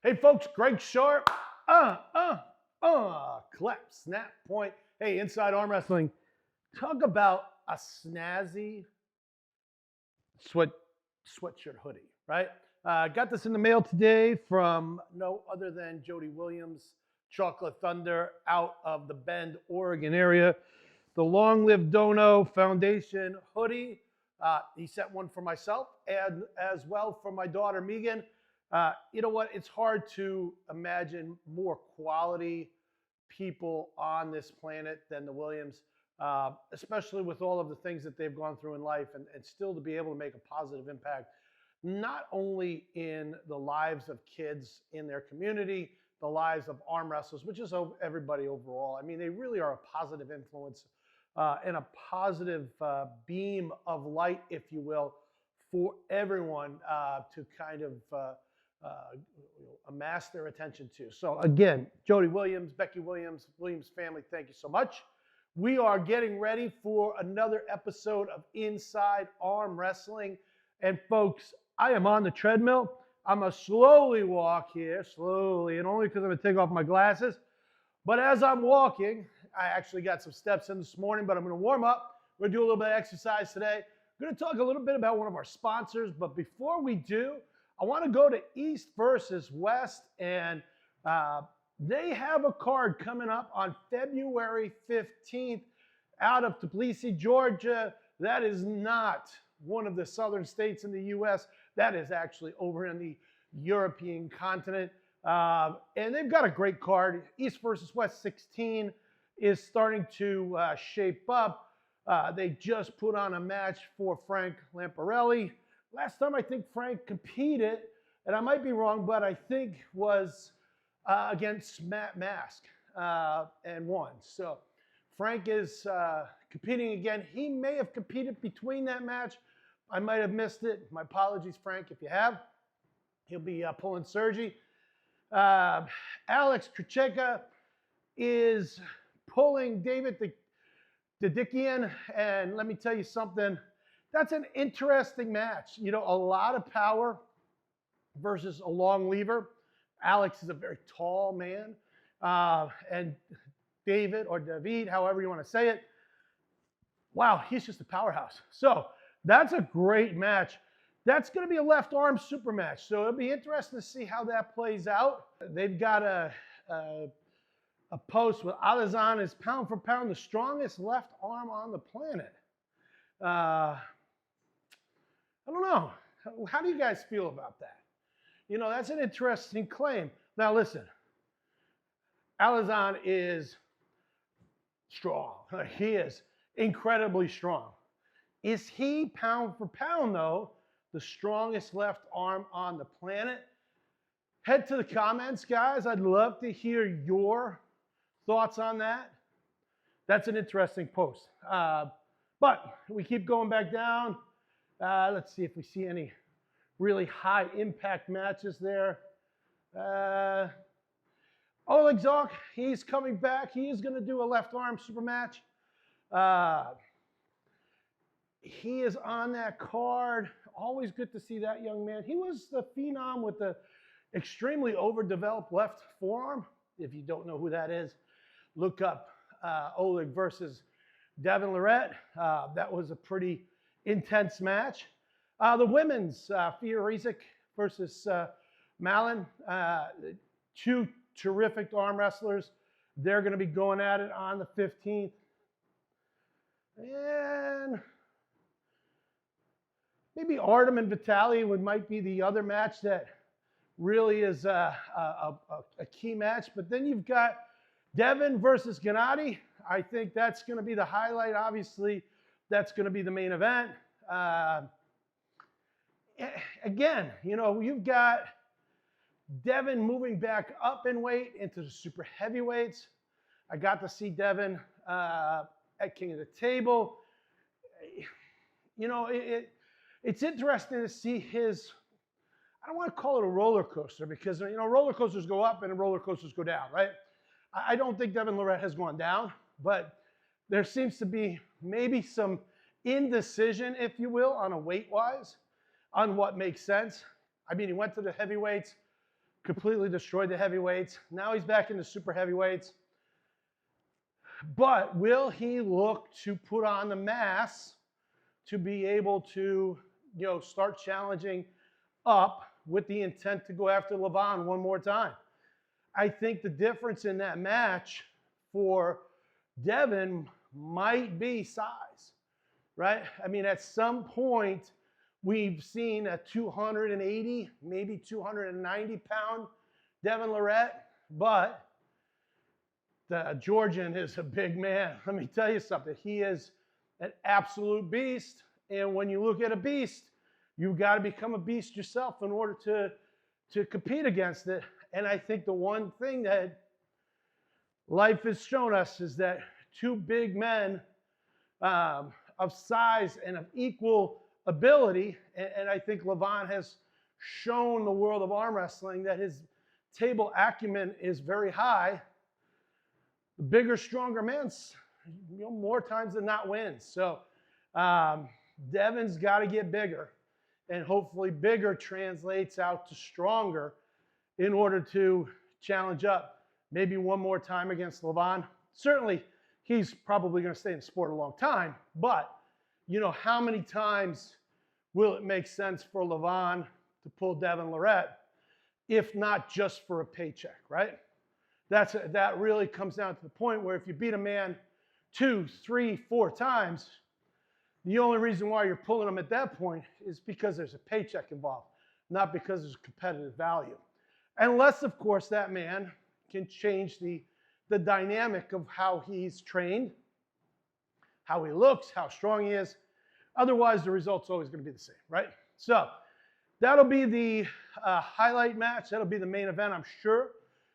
Hey folks, Greg Sharp. Clap, snap, point. Hey, Inside Armwrestling. Talk about a snazzy sweatshirt hoodie, right? Got this in the mail today from no other than Jody Williams, Chocolate Thunder, out of the Bend, Oregon area. The Long Live Dono Foundation hoodie. He sent one for myself and as well for my daughter Megan. You know what? It's hard to imagine more quality people on this planet than the Williams, especially with all of the things that they've gone through in life and still to be able to make a positive impact, not only in the lives of kids in their community, the lives of arm wrestlers, which is everybody overall. I mean, they really are a positive influence and a positive beam of light, if you will, for everyone to kind of amass their attention to. So again, Jody Williams, Becky Williams, Williams family, thank you so much. We are getting ready for another episode of Inside Arm Wrestling. And folks, I am on the treadmill. I'm going to slowly walk here, slowly, and only because I'm going to take off my glasses. But as I'm walking, I actually got some steps in this morning, but I'm going to warm up. We're going to do a little bit of exercise today. I'm going to talk a little bit about one of our sponsors. But before we do, I want to go to East versus West, and they have a card coming up on February 15th out of Tbilisi, Georgia. That is not one of the southern states in the U.S. That is actually over in the European continent. And they've got a great card. East versus West 16 is starting to shape up. They just put on a match for Frank Lamparelli. Last time I think Frank competed, and I might be wrong, but I think was against Matt Mask and won. So Frank is competing again. He may have competed between that match. I might have missed it. My apologies, Frank, if you have. He'll be pulling Sergi. Alex Kracheka is pulling David Didikian, and let me tell you something. That's an interesting match. You know, a lot of power versus a long lever. Alex is a very tall man, and David, or David, however you want to say it, wow, he's just a powerhouse. So that's a great match. That's going to be a left arm super match. So it'll be interesting to see how that plays out. They've got a post with Alazan is pound for pound the strongest left arm on the planet. I don't know. How do you guys feel about that? You know, that's an interesting claim. Now listen, Alazan is strong. He is incredibly strong. Is he pound for pound, though, the strongest left arm on the planet? Head to the comments, guys. I'd love to hear your thoughts on that. That's an interesting post. But we keep going back down. Let's see if we see any really high impact matches there. Oleg Zok, he's coming back. He is going to do a left arm super match. He is on that card. Always good to see that young man. He was the phenom with the extremely overdeveloped left forearm. If you don't know who that is, look up Oleg versus Devin Lorette. That was a pretty intense match. The women's, Fia Rizik versus Malin. Two terrific arm wrestlers. They're going to be going at it on the 15th. And maybe Artem and Vitaly might be the other match that really is a key match. But then you've got Devin versus Gennady. I think that's going to be the highlight. Obviously, that's going to be the main event. Again, you know, you've got Devin moving back up in weight into the super heavyweights. I got to see Devin at King of the Table. You know, it's interesting to see his, I don't want to call it a roller coaster because, you know, roller coasters go up and roller coasters go down, right? I don't think Devin Lorette has gone down, but there seems to be maybe some indecision, if you will, on a weight-wise, on what makes sense. I mean, he went to the heavyweights, completely destroyed the heavyweights. Now he's back in the super heavyweights. But will he look to put on the mass to be able to, start challenging up with the intent to go after Levon one more time? I think the difference in that match for Devin might be size, right? I mean, at some point, we've seen a 280, maybe 290-pound Devin Lorette, but the Georgian is a big man. Let me tell you something. He is an absolute beast, and when you look at a beast, you've got to become a beast yourself in order to compete against it. And I think the one thing that life has shown us is that two big men of size and of equal ability, and I think Levon has shown the world of arm wrestling that his table acumen is very high. The bigger, stronger man, more times than not wins. So Devin's got to get bigger, and hopefully bigger translates out to stronger in order to challenge up maybe one more time against Levon. Certainly, he's probably going to stay in the sport a long time, but how many times will it make sense for Levon to pull Devin Lorette, if not just for a paycheck, right? That really comes down to the point where if you beat a man 2, 3, 4 times, the only reason why you're pulling him at that point is because there's a paycheck involved, not because there's competitive value. Unless, of course, that man can change the dynamic of how he's trained, how he looks, how strong he is. Otherwise, the result's always going to be the same, right? So that'll be the highlight match. That'll be the main event, I'm sure.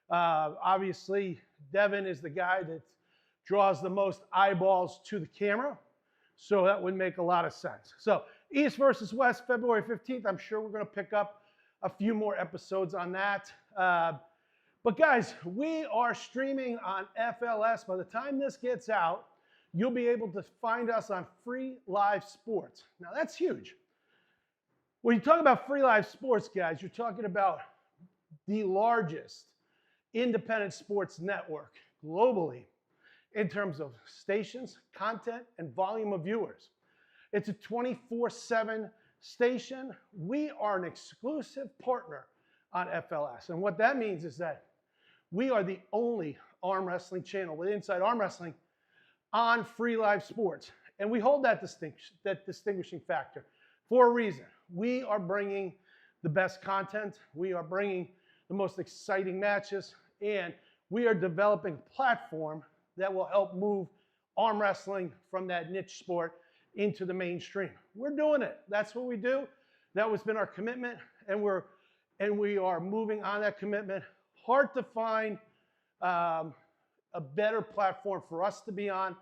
Obviously, Devin is the guy that draws the most eyeballs to the camera, so that would make a lot of sense. So East versus West, February 15th. I'm sure we're going to pick up a few more episodes on that. But guys, we are streaming on FLS. By the time this gets out, you'll be able to find us on Free Live Sports. Now, that's huge. When you talk about Free Live Sports, guys, you're talking about the largest independent sports network globally in terms of stations, content, and volume of viewers. It's a 24/7 station. We are an exclusive partner on FLS. And what that means is that we are the only arm wrestling channel with Inside Arm Wrestling on Free Live Sports. And we hold that distinguishing factor for a reason. We are bringing the best content. We are bringing the most exciting matches. And we are developing a platform that will help move arm wrestling from that niche sport into the mainstream. We're doing it. That's what we do. That has been our commitment, and we are moving on that commitment. Hard to find a better platform for us to be on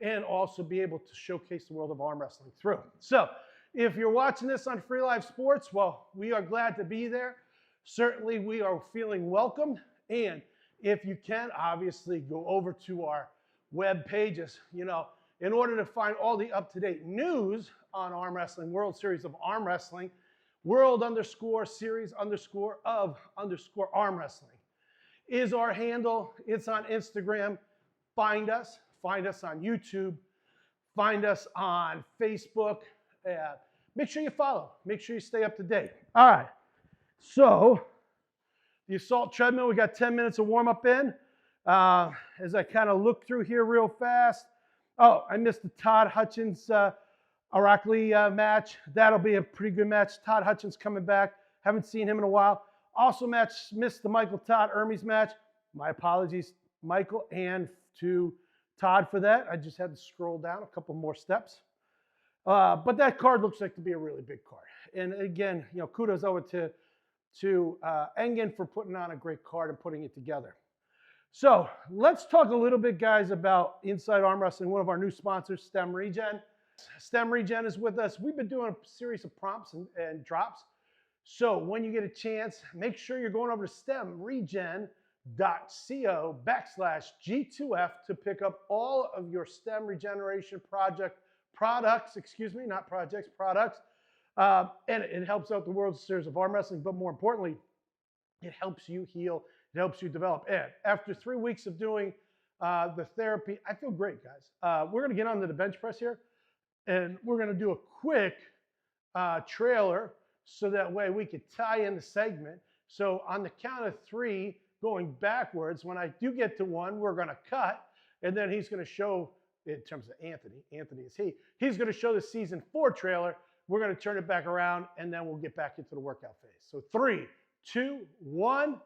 and also be able to showcase the world of arm wrestling through. So if you're watching this on Free Live Sports, well, we are glad to be there. Certainly we are feeling welcomed. And if you can, obviously go over to our web pages, in order to find all the up-to-date news on arm wrestling, World Series of Arm Wrestling, World_Series_of_arm wrestling is our handle. It's on Instagram. Find us on YouTube, find us on Facebook. Make sure you follow, make sure you stay up to date. All right, so the assault treadmill, we got 10 minutes of warm up in. As I kind of look through here real fast. Oh, I missed the Todd Hutchins Arakli match. That'll be a pretty good match. Todd Hutchins coming back. Haven't seen him in a while. Also missed the Michael Todd Ermies match. My apologies, Michael, and to Todd for that. I just had to scroll down a couple more steps. But that card looks like to be a really big card. And again, kudos over to Engen for putting on a great card and putting it together. So let's talk a little bit, guys, about Inside Arm Wrestling, one of our new sponsors, STEM Regen. STEM Regen is with us. We've been doing a series of prompts and drops. So when you get a chance, make sure you're going over to stemregen.co/G2F to pick up all of your STEM regeneration products. And it helps out the World Series of Arm Wrestling, but more importantly, It helps you heal. It helps you develop. And after 3 weeks of doing the therapy, I feel great, guys. We're going to get onto the bench press here, and we're going to do a quick trailer so that way we could tie in the segment. So on the count of 3, going backwards, when I do get to 1, we're going to cut, and then he's going to show, in terms of Anthony is he's going to show the season 4 trailer. We're going to turn it back around, and then we'll get back into the workout phase. So 3, 2, 1.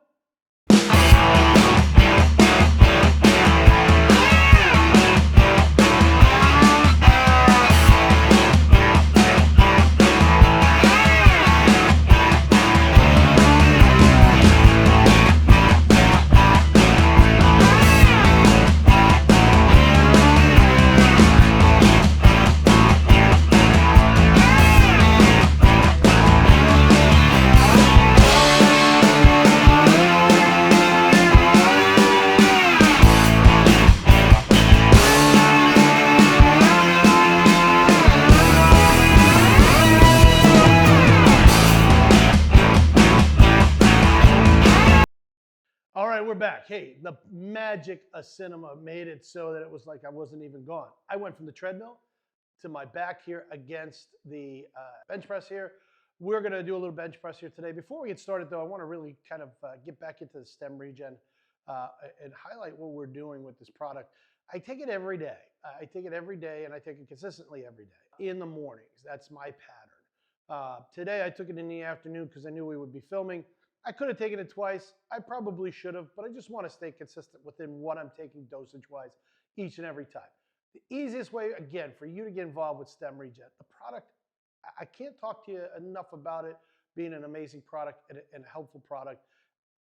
All right, we're back. Hey, the magic of cinema made it so that it was like I wasn't even gone. I went from the treadmill to my back here against the bench press here. We're going to do a little bench press here today. Before we get started, though, I want to really kind of get back into the stem regen and highlight what we're doing with this product. I take it every day. I take it every day, and I take it consistently every day in the mornings. That's my pattern. Today, I took it in the afternoon because I knew we would be filming. I could have taken it twice. I probably should have, but I just want to stay consistent within what I'm taking dosage-wise each and every time. The easiest way, again, for you to get involved with stem regen, the product, I can't talk to you enough about it being an amazing product and a helpful product.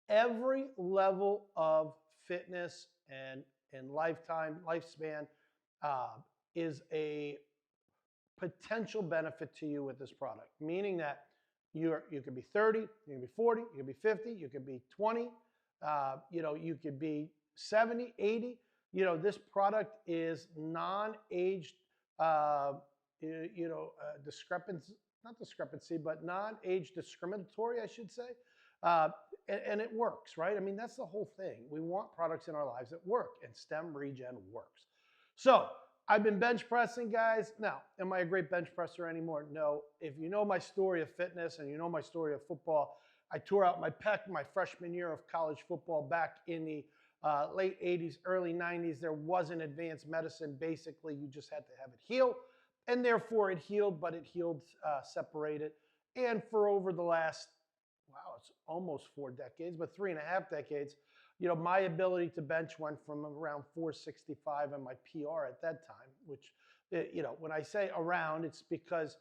Every level of fitness and lifespan is a potential benefit to you with this product, meaning that you could be 30, you can be 40, you can be 50, you could be 20, you could be 70, 80. This product is non-age, non-age discriminatory, I should say. And it works, right? I mean, that's the whole thing. We want products in our lives that work, and stem regen works. So I've been bench pressing, guys. Now, am I a great bench presser anymore? No. If you know my story of fitness and you know my story of football, I tore out my pec my freshman year of college football back in the late 80s, early 90s. There wasn't advanced medicine. Basically, you just had to have it heal, and therefore it healed, but it healed separated. And for over the last, it's almost 4 decades, but 3.5 decades, my ability to bench went from around 465 and my PR at that time, which, when I say around, it's because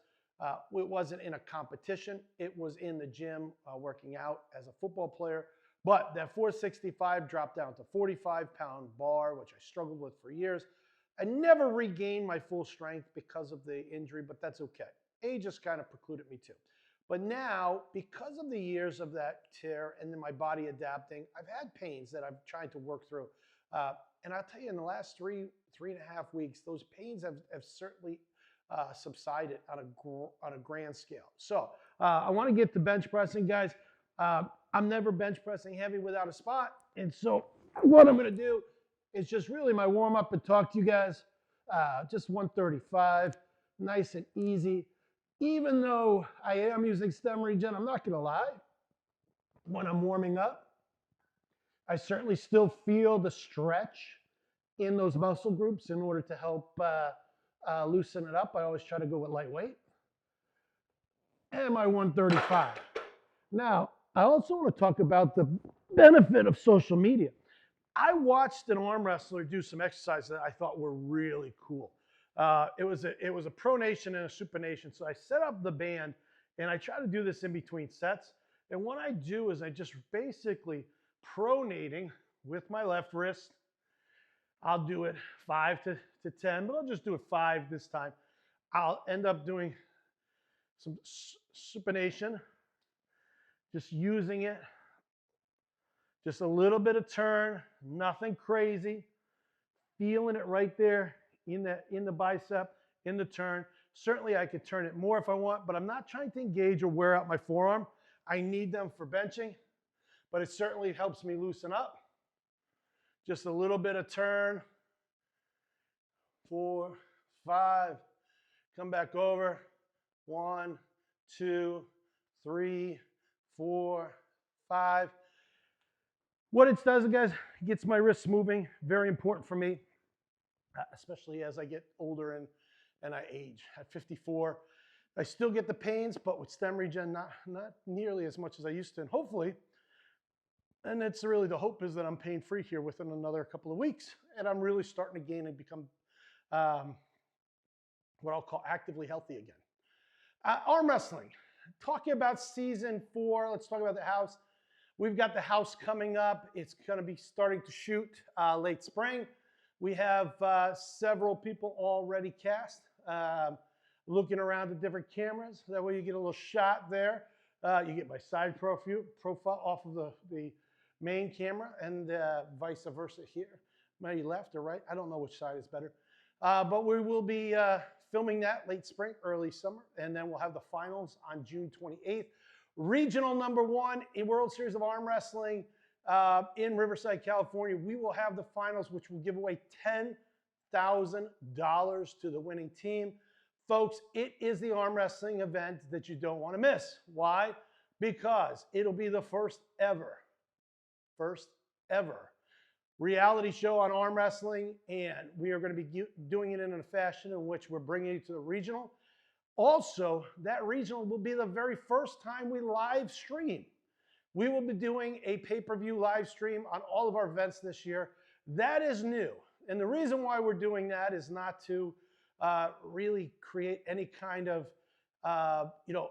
it wasn't in a competition. It was in the gym working out as a football player. But that 465 dropped down to 45-pound bar, which I struggled with for years. I never regained my full strength because of the injury, but that's okay. Age just kind of precluded me too. But now, because of the years of that tear and then my body adapting, I've had pains that I'm trying to work through. And I'll tell you, in the last 3.5 weeks, those pains have certainly subsided on a grand scale. So I want to get to bench pressing, guys. I'm never bench pressing heavy without a spot. And so what I'm going to do is just really my warm-up and talk to you guys. Just 135, nice and easy. Even though I am using stem regen, I'm not going to lie. When I'm warming up, I certainly still feel the stretch in those muscle groups in order to help loosen it up. I always try to go with lightweight. And my 135. Now, I also want to talk about the benefit of social media. I watched an arm wrestler do some exercises that I thought were really cool. It was a pronation and a supination. So I set up the band and I try to do this in between sets. And what I do is I just basically pronating with my left wrist. I'll do it 5 to 10, but I'll just do it 5 this time. I'll end up doing some supination, just using it. Just a little bit of turn, nothing crazy. Feeling it right there in the bicep, in the turn. Certainly I could turn it more if I want, but I'm not trying to engage or wear out my forearm. I need them for benching. but it certainly helps me loosen up. Just a little bit of turn. 4, 5, come back over. 1, 2, 3, 4, 5. What it does, guys, it gets my wrists moving. Very important for me, especially as I get older and I age. At 54, I still get the pains, but with stem regen, not nearly as much as I used to. And hopefully, and it's really the hope is that I'm pain-free here within another couple of weeks, and I'm really starting to gain and become what I'll call actively healthy again. Arm wrestling, talking about season 4. Let's talk about the house. We've got the house coming up. It's going to be starting to shoot late spring. We have several people already cast, looking around at different cameras. That way you get a little shot there. You get my side profile off of the main camera, and vice versa here. Maybe left or right. I don't know which side is better. But we will be filming that late spring, early summer, and then we'll have the finals on June 28th. Regional number 1 in World Series of Arm Wrestling in Riverside, California. We will have the finals, which will give away $10,000 to the winning team. Folks, it is the arm wrestling event that you don't want to miss. Why? Because it'll be the first ever reality show on arm wrestling, and we are going to be doing it in a fashion in which we're bringing you to the regional. Also, that regional will be the very first time we live stream. We will be doing a pay-per-view live stream on all of our events this year. That is new. And the reason why we're doing that is not to really create any kind of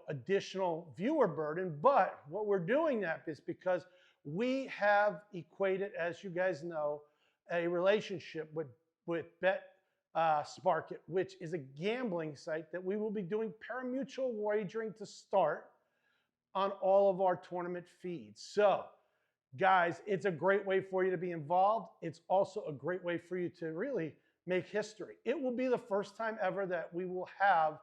additional viewer burden, but what we're doing that is because we have equated, as you guys know, a relationship with BetSparkit, which is a gambling site that we will be doing pari-mutuel wagering to start on all of our tournament feeds. So, guys, it's a great way for you to be involved. It's also a great way for you to really make history. It will be the first time ever that we will have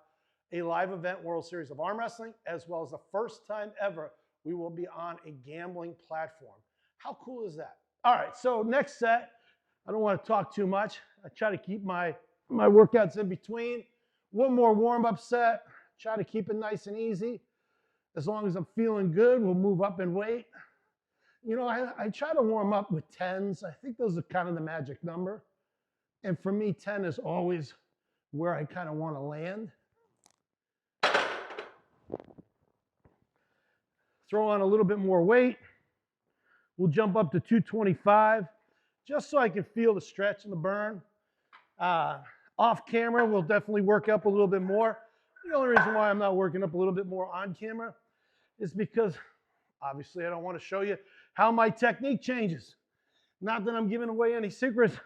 a live event World Series of Arm Wrestling, as well as the first time ever we will be on a gambling platform. How cool is that? All right, so next set, I don't want to talk too much. I try to keep my workouts in between. One more warm-up set. Try to keep it nice and easy. As long as I'm feeling good, we'll move up in weight. You know, I try to warm up with 10s. I think those are kind of the magic number. And for me, 10 is always where I kind of want to land. Throw on a little bit more weight. We'll jump up to 225, just so I can feel the stretch and the burn. Off camera, we'll definitely work up a little bit more. The only reason why I'm not working up a little bit more on camera is because, obviously, I don't want to show you how my technique changes. Not that I'm giving away any secrets,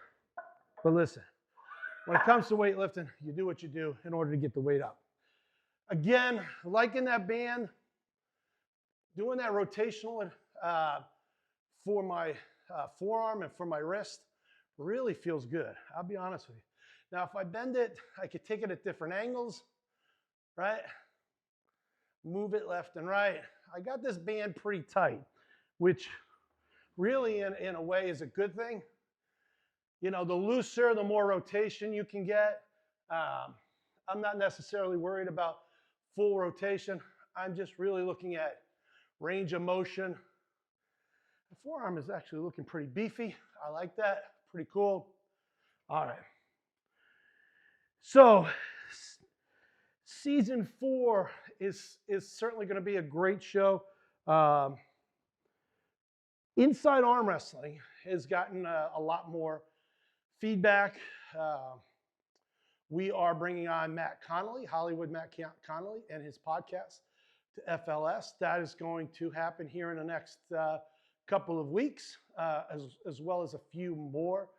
but listen, when it comes to weightlifting, you do what you do in order to get the weight up. Again, liking that band, doing that rotational for my forearm and for my wrist really feels good. I'll be honest with you. Now, if I bend it, I could take it at different angles, right? Move it left and right. I got this band pretty tight, which really in a way is a good thing. You know, the looser, the more rotation you can get. I'm not necessarily worried about full rotation. I'm just really looking at range of motion. The forearm is actually looking pretty beefy. I like that. Pretty cool. All right. So, season 4 is certainly going to be a great show. Inside Arm Wrestling has gotten a lot more feedback. We are bringing on Matt Connolly, Hollywood Matt Connolly, and his podcast to FLS. That is going to happen here in the next couple of weeks, as well as a few more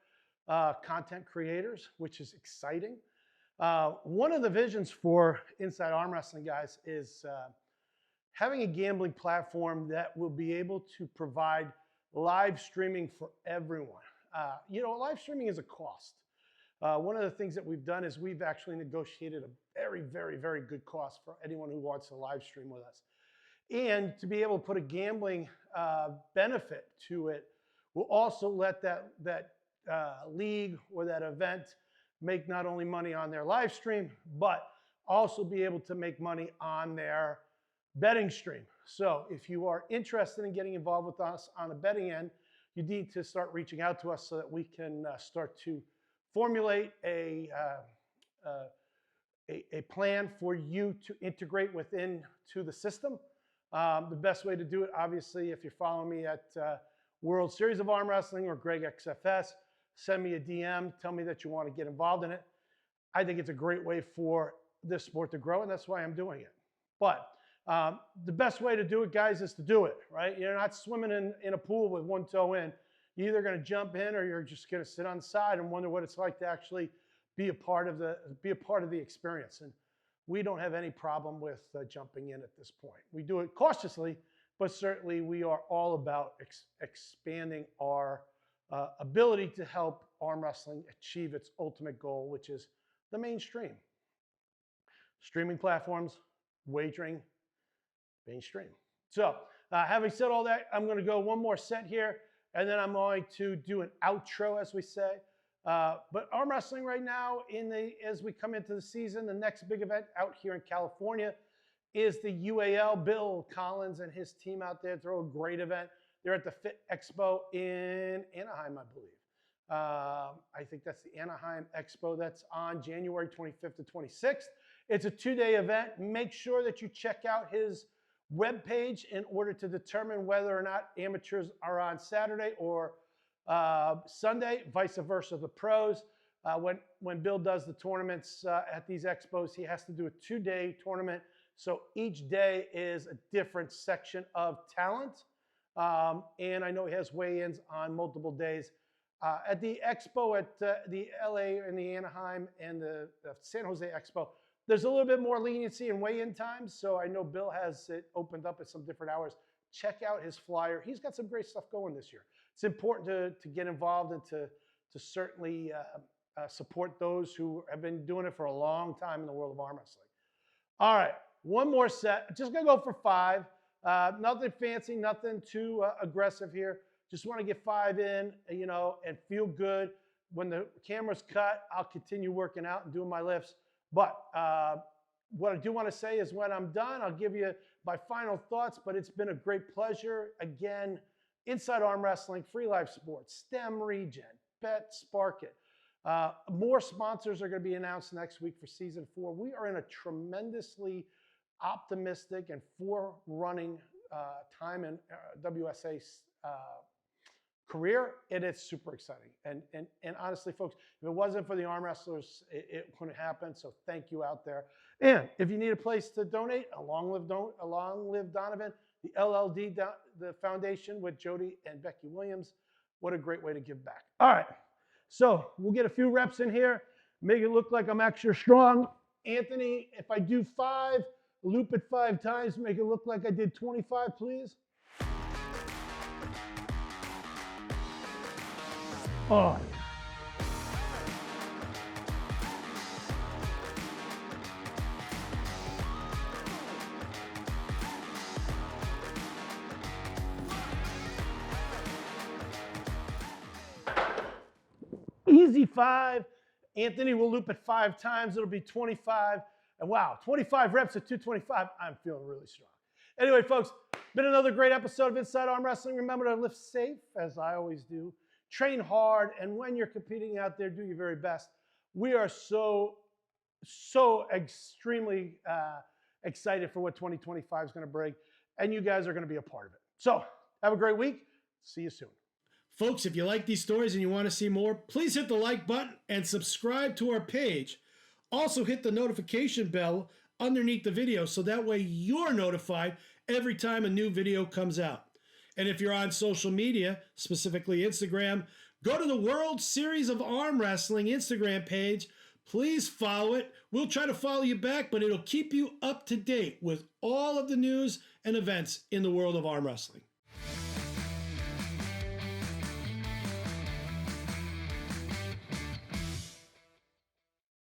content creators, which is exciting. One of the visions for Inside Arm Wrestling, guys, is having a gambling platform that will be able to provide live streaming for everyone. You know, live streaming is a cost. One of the things that we've done is we've actually negotiated a very, very, very good cost for anyone who wants to live stream with us. and to be able to put a gambling benefit to it will also let that league or that event make not only money on their live stream, but also be able to make money on their betting stream. So if you are interested in getting involved with us on the betting end, you need to start reaching out to us so that we can start to formulate a plan for you to integrate within to the system. The best way to do it, obviously, if you're following me at World Series of ArmWrestling or Greg XFS, send me a DM, tell me that you want to get involved in it. I think it's a great way for this sport to grow, and that's why I'm doing it. But the best way to do it, guys, is to do it, right? You're not swimming in a pool with one toe in. You're either going to jump in or you're just going to sit on the side and wonder what it's like to actually be a part of the experience. And we don't have any problem with jumping in at this point. We do it cautiously, but certainly we are all about expanding our ability to help arm wrestling achieve its ultimate goal, which is the mainstream. Streaming platforms, wagering, mainstream. So having said all that, I'm going to go one more set here, and then I'm going to do an outro, as we say. But arm wrestling right now, as we come into the season, the next big event out here in California is the UAL. Bill Collins and his team out there throw a great event. They're at the Fit Expo in Anaheim, I believe. I think that's the Anaheim Expo. That's on January 25th to 26th. It's a 2-day event. Make sure that you check out his webpage in order to determine whether or not amateurs are on Saturday or Sunday, vice versa the pros. When Bill does the tournaments at these expos, he has to do a 2-day tournament. So each day is a different section of talent. And I know he has weigh-ins on multiple days. At the expo at the LA and the Anaheim and the San Jose Expo, there's a little bit more leniency in weigh-in times. So I know Bill has it opened up at some different hours. Check out his flyer. He's got some great stuff going this year. It's important to get involved and to certainly support those who have been doing it for a long time in the world of arm wrestling. All right, one more set. Just gonna go for 5. Nothing fancy, nothing too aggressive here. Just want to get 5 in, and feel good. When the camera's cut, I'll continue working out and doing my lifts. But what I do want to say is when I'm done, I'll give you my final thoughts, but it's been a great pleasure. Again, Inside Arm Wrestling, Free Life Sports, STEM Regen, Bet Spark It. More sponsors are going to be announced next week for season 4. We are in a tremendously optimistic and forerunning time in WSA's career, and it's super exciting. And honestly, folks, if it wasn't for the arm wrestlers, it wouldn't happen. So thank you out there. And if you need a place to donate, Long Live Donovan, the LLD, the foundation with Jody and Becky Williams. What a great way to give back. All right, so we'll get a few reps in here, make it look like I'm extra strong. Anthony, if I do 5, loop it 5 times, make it look like I did 25, please. Oh. Easy 5. Anthony will loop it 5 times. It'll be 25. And wow, 25 reps at 225. I'm feeling really strong. Anyway, folks, been another great episode of Inside Arm Wrestling. Remember to lift safe, as I always do. Train hard, and when you're competing out there, do your very best. We are so extremely excited for what 2025 is going to bring, and you guys are going to be a part of it. So have a great week. See you soon. Folks, if you like these stories and you want to see more, please hit the like button and subscribe to our page. Also hit the notification bell underneath the video so that way you're notified every time a new video comes out. And if you're on social media, specifically Instagram, go to the World Series of Arm Wrestling Instagram page. Please follow it. We'll try to follow you back, but it'll keep you up to date with all of the news and events in the world of arm wrestling.